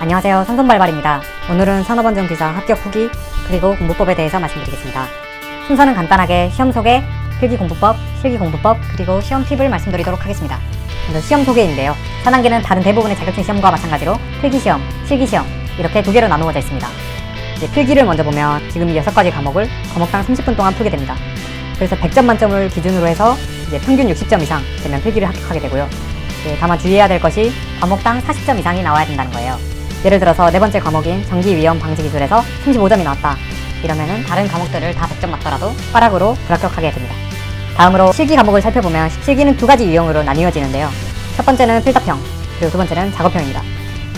안녕하세요, 선선발발입니다. 오늘은 산업안전기사 합격 후기 그리고 공부법에 대해서 말씀드리겠습니다. 순서는 간단하게 시험 소개, 필기공부법, 실기공부법, 그리고 시험 팁을 말씀드리도록 하겠습니다. 먼저 시험 소개인데요. 4단계는 다른 대부분의 자격증 시험과 마찬가지로 필기시험, 실기시험 이렇게 두 개로 나누어져 있습니다. 이제 필기를 먼저 보면 지금 이 6가지 과목을 과목당 30분 동안 풀게 됩니다. 그래서 100점 만점을 기준으로 해서 이제 평균 60점 이상 되면 필기를 합격하게 되고요. 다만 주의해야 될 것이 과목당 40점 이상이 나와야 된다는 거예요. 예를 들어서 네 번째 과목인 전기위험 방지기술에서 35점이 나왔다. 이러면은 다른 과목들을 다 100점 맞더라도 빠락으로 불합격하게 됩니다. 다음으로 실기 과목을 살펴보면 실기는 두 가지 유형으로 나뉘어지는데요. 첫 번째는 필답형, 그리고 두 번째는 작업형입니다.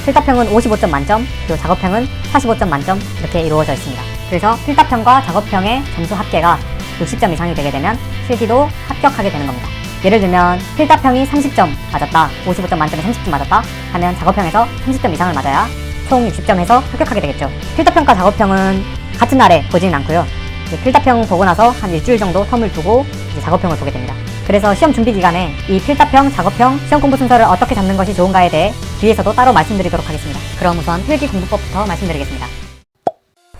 필답형은 55점 만점, 그리고 작업형은 45점 만점 이렇게 이루어져 있습니다. 그래서 필답형과 작업형의 점수 합계가 60점 이상이 되게 되면 실기도 합격하게 되는 겁니다. 예를 들면 필답형이 30점 맞았다, 55점 만점에 30점 맞았다 하면 작업형에서 30점 이상을 맞아야 총 60점 해서 합격하게 되겠죠. 필답형과 작업형은 같은 날에 보지는 않고요. 필답형 보고 나서 한 일주일 정도 텀을 두고 이제 작업형을 보게 됩니다. 그래서 시험 준비 기간에 이 필답형, 작업형 시험 공부 순서를 어떻게 잡는 것이 좋은가에 대해 뒤에서도 따로 말씀드리도록 하겠습니다. 그럼 우선 필기 공부법부터 말씀드리겠습니다.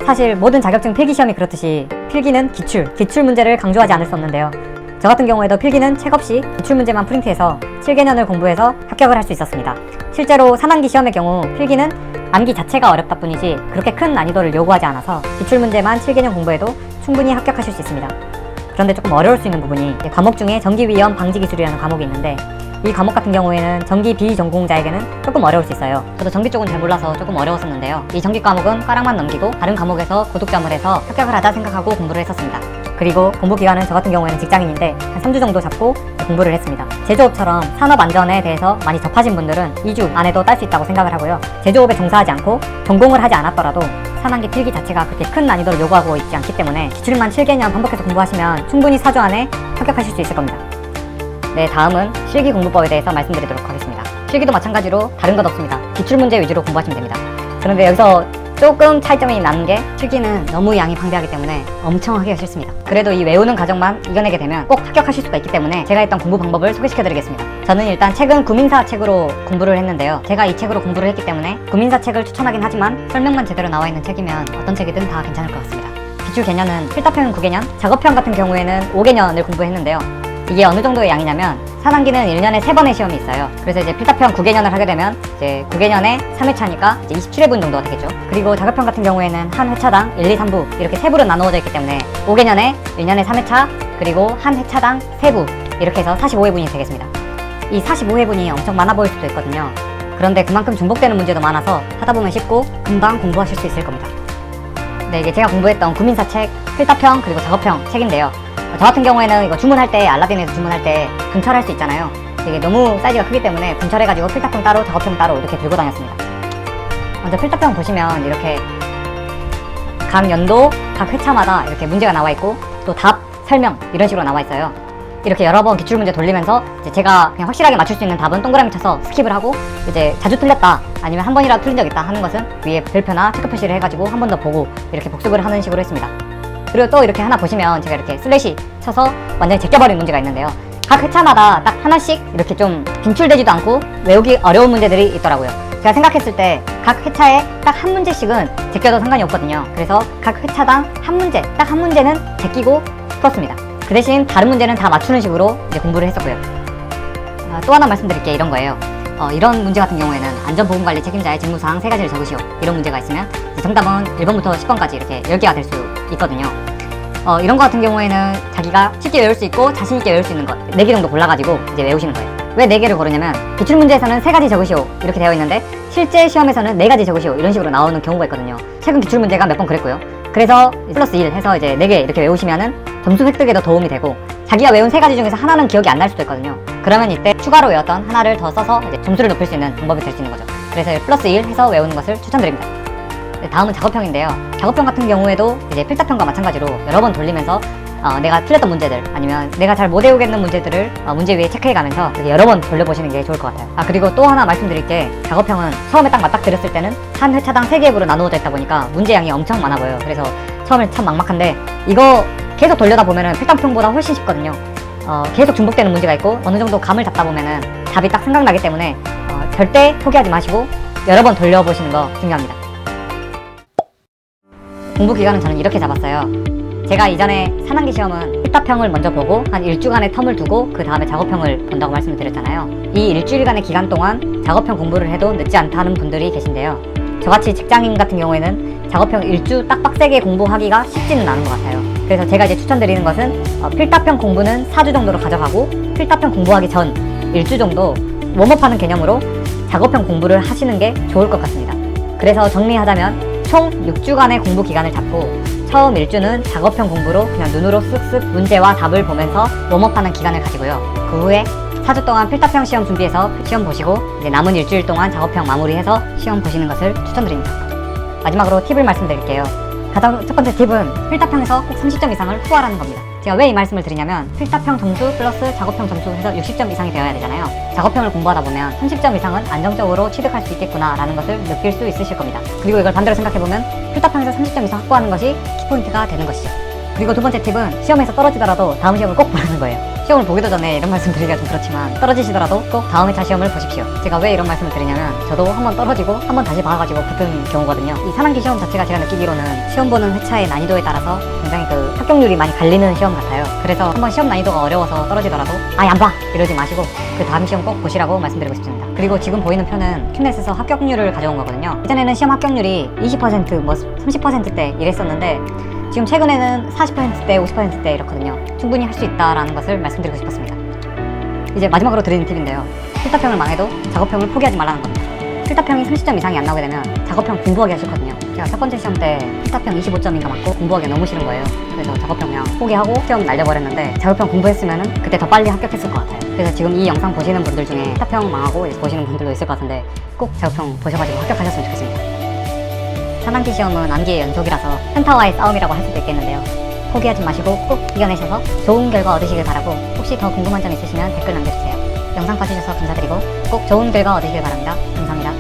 사실 모든 자격증 필기 시험이 그렇듯이 필기는 기출 문제를 강조하지 않을 수 없는데요. 저 같은 경우에도 필기는 책 없이 기출문제만 프린트해서 7개년을 공부해서 합격을 할 수 있었습니다. 실제로 4단기 시험의 경우 필기는 암기 자체가 어렵다 뿐이지 그렇게 큰 난이도를 요구하지 않아서 기출문제만 7개년 공부해도 충분히 합격하실 수 있습니다. 그런데 조금 어려울 수 있는 부분이 과목 중에 전기위험 방지기술이라는 과목이 있는데 이 과목 같은 경우에는 전기 비전공자에게는 조금 어려울 수 있어요. 저도 전기 쪽은 잘 몰라서 조금 어려웠었는데요. 이 전기 과목은 꽈락만 넘기고 다른 과목에서 고득점을 해서 합격을 하자 생각하고 공부를 했었습니다. 그리고 공부 기간은 저 같은 경우에는 직장인인데 한 3주 정도 잡고 공부를 했습니다. 제조업처럼 산업 안전에 대해서 많이 접하신 분들은 2주 안에도 딸 수 있다고 생각을 하고요. 제조업에 종사하지 않고 전공을 하지 않았더라도 4단계 필기 자체가 그렇게 큰 난이도를 요구하고 있지 않기 때문에 기출만 7개년 반복해서 공부하시면 충분히 4주 안에 합격하실 수 있을 겁니다. 네, 다음은 실기 공부법에 대해서 말씀드리도록 하겠습니다. 실기도 마찬가지로 다른 것 없습니다. 기출문제 위주로 공부하시면 됩니다. 그런데 여기서 조금 차이점이 나는 게 실기는 너무 양이 방대하기 때문에 엄청 하기가 싫습니다. 그래도 이 외우는 과정만 이겨내게 되면 꼭 합격하실 수가 있기 때문에 제가 했던 공부 방법을 소개시켜드리겠습니다. 저는 일단 책은 구민사 책으로 공부를 했는데요. 제가 이 책으로 공부를 했기 때문에 구민사 책을 추천하긴 하지만 설명만 제대로 나와 있는 책이면 어떤 책이든 다 괜찮을 것 같습니다. 기출 개념은 필답형은 9개년, 작업형 같은 경우에는 5개년을 공부했는데요. 이게 어느 정도의 양이냐면 4단기는 1년에 3번의 시험이 있어요. 그래서 이제 필답형 9개년을 하게 되면 이제 9개년에 3회차니까 이제 27회분 정도가 되겠죠. 그리고 작업형 같은 경우에는 한 회차당 1, 2, 3부 이렇게 3부로 나누어져 있기 때문에 5개년에 1년에 3회차 그리고 한 회차당 3부 이렇게 해서 45회분이 되겠습니다. 이 45회분이 엄청 많아 보일 수도 있거든요. 그런데 그만큼 중복되는 문제도 많아서 하다 보면 쉽고 금방 공부하실 수 있을 겁니다. 네, 이게 제가 공부했던 구민사 책, 필답형 그리고 작업형 책인데요. 저 같은 경우에는 이거 주문할 때 알라딘에서 주문할 때 분철할 수 있잖아요. 이게 너무 사이즈가 크기 때문에 분철해가지고 필답형 따로 작업형 따로 이렇게 들고 다녔습니다. 먼저 필답형 보시면 이렇게 각 연도 각 회차마다 이렇게 문제가 나와 있고 또 답, 설명 이런 식으로 나와 있어요. 이렇게 여러 번 기출문제 돌리면서 이제 제가 그냥 확실하게 맞출 수 있는 답은 동그라미 쳐서 스킵을 하고 이제 자주 틀렸다 아니면 한 번이라도 틀린 적 있다 하는 것은 위에 별표나 체크 표시를 해가지고 한 번 더 보고 이렇게 복습을 하는 식으로 했습니다. 그리고 또 이렇게 하나 보시면 제가 이렇게 슬래시 쳐서 완전히 제껴버린 문제가 있는데요. 각 회차마다 딱 하나씩 이렇게 좀 빈출되지도 않고 외우기 어려운 문제들이 있더라고요. 제가 생각했을 때 각 회차에 딱 한 문제씩은 제껴도 상관이 없거든요. 그래서 각 회차당 한 문제, 딱 한 문제는 제끼고 풀었습니다. 그 대신 다른 문제는 다 맞추는 식으로 이제 공부를 했었고요. 또 하나 말씀드릴 게 이런 거예요. 이런 문제 같은 경우에는 안전보건관리 책임자의 직무사항 3가지를 적으시오 이런 문제가 있으면 정답은 1번부터 10번까지 이렇게 10개가 될 수 있거든요. 이런 거 같은 경우에는 자기가 쉽게 외울 수 있고 자신있게 외울 수 있는 것 4개 정도 골라가지고 이제 외우시는 거예요. 왜 4개를 고르냐면 기출문제에서는 3가지 적으시오 이렇게 되어 있는데 실제 시험에서는 4가지 적으시오 이런 식으로 나오는 경우가 있거든요. 최근 기출문제가 몇 번 그랬고요. 그래서 플러스 1 해서 이제 4개 이렇게 외우시면은 점수 획득에도 도움이 되고 자기가 외운 3가지 중에서 하나는 기억이 안 날 수도 있거든요. 그러면 이때 추가로 외웠던 하나를 더 써서 이제 점수를 높일 수 있는 방법이 될 수 있는 거죠. 그래서 플러스 1 해서 외우는 것을 추천드립니다. 다음은 작업형인데요. 작업형 같은 경우에도 이제 필답형과 마찬가지로 여러 번 돌리면서 내가 틀렸던 문제들 아니면 내가 잘 못 외우겠는 문제들을 문제 위에 체크해가면서 여러 번 돌려보시는 게 좋을 것 같아요. 그리고 또 하나 말씀드릴 게 작업형은 처음에 딱 맞닥뜨렸을 때는 한 회차당 3개급으로 나누어져 있다 보니까 문제량이 엄청 많아 보여요. 그래서 처음에 참 막막한데 이거 계속 돌려다 보면은 필답형보다 훨씬 쉽거든요. 계속 중복되는 문제가 있고 어느 정도 감을 잡다 보면은 답이 딱 생각나기 때문에 절대 포기하지 마시고 여러 번 돌려보시는 거 중요합니다. 공부 기간은 저는 이렇게 잡았어요. 제가 이전에 4단계 시험은 필답형을 먼저 보고 한 일주간의 텀을 두고 그 다음에 작업형을 본다고 말씀을 드렸잖아요. 이 일주일간의 기간 동안 작업형 공부를 해도 늦지 않다는 분들이 계신데요. 저같이 직장인 같은 경우에는 작업형 일주 딱 빡세게 공부하기가 쉽지는 않은 것 같아요. 그래서 제가 이제 추천드리는 것은 필답형 공부는 4주 정도로 가져가고 필답형 공부하기 전 일주 정도 웜업하는 개념으로 작업형 공부를 하시는 게 좋을 것 같습니다. 그래서 정리하자면 총 6주간의 공부 기간을 잡고 처음 일주는 작업형 공부로 그냥 눈으로 쓱쓱 문제와 답을 보면서 웜업하는 기간을 가지고요. 그 후에 4주 동안 필답형 시험 준비해서 시험 보시고 이제 남은 일주일 동안 작업형 마무리해서 시험 보시는 것을 추천드립니다. 마지막으로 팁을 말씀드릴게요. 가장 첫 번째 팁은 필답형에서 꼭 30점 이상을 후하라는 겁니다. 제가 왜 이 말씀을 드리냐면 필답형 점수 플러스 작업형 점수 해서 60점 이상이 되어야 되잖아요. 작업형을 공부하다 보면 30점 이상은 안정적으로 취득할 수 있겠구나 라는 것을 느낄 수 있으실 겁니다. 그리고 이걸 반대로 생각해보면 필답형에서 30점 이상 확보하는 것이 키포인트가 되는 것이죠. 그리고 두 번째 팁은 시험에서 떨어지더라도 다음 시험을 꼭 보라는 거예요. 시험을 보기도 전에 이런 말씀 드리기가 좀 그렇지만 떨어지시더라도 꼭 다음 회차 시험을 보십시오. 제가 왜 이런 말씀을 드리냐면 저도 한번 떨어지고 한번 다시 봐가지고 붙은 경우거든요. 이 4단계 시험 자체가 제가 느끼기로는 시험 보는 회차의 난이도에 따라서 굉장히 그 합격률이 많이 갈리는 시험 같아요. 그래서 한번 시험 난이도가 어려워서 떨어지더라도 아예 안 봐! 이러지 마시고 그 다음 시험 꼭 보시라고 말씀드리고 싶습니다. 그리고 지금 보이는 표는 큐넷에서 합격률을 가져온 거거든요. 예전에는 시험 합격률이 20% 뭐 30%대 이랬었는데 지금 최근에는 40%대, 50%대 이렇거든요. 충분히 할 수 있다라는 것을 말씀드리고 싶었습니다. 이제 마지막으로 드리는 팁인데요. 필답형을 망해도 작업형을 포기하지 말라는 겁니다. 필답형이 30점 이상이 안 나오게 되면 작업형 공부하기가 싫거든요. 제가 첫 번째 시험 때 필답형 25점인가 맞고 공부하기가 너무 싫은 거예요. 그래서 작업형 그냥 포기하고 시험 날려버렸는데 작업형 공부했으면 그때 더 빨리 합격했을 것 같아요. 그래서 지금 이 영상 보시는 분들 중에 필답형 망하고 보시는 분들도 있을 것 같은데 꼭 작업형 보셔가지고 합격하셨으면 좋겠습니다. 4단계 시험은 암기의 연속이라서 현타와의 싸움이라고 할 수도 있겠는데요. 포기하지 마시고 꼭 이겨내셔서 좋은 결과 얻으시길 바라고 혹시 더 궁금한 점 있으시면 댓글 남겨주세요. 영상 봐주셔서 감사드리고 꼭 좋은 결과 얻으시길 바랍니다. 감사합니다.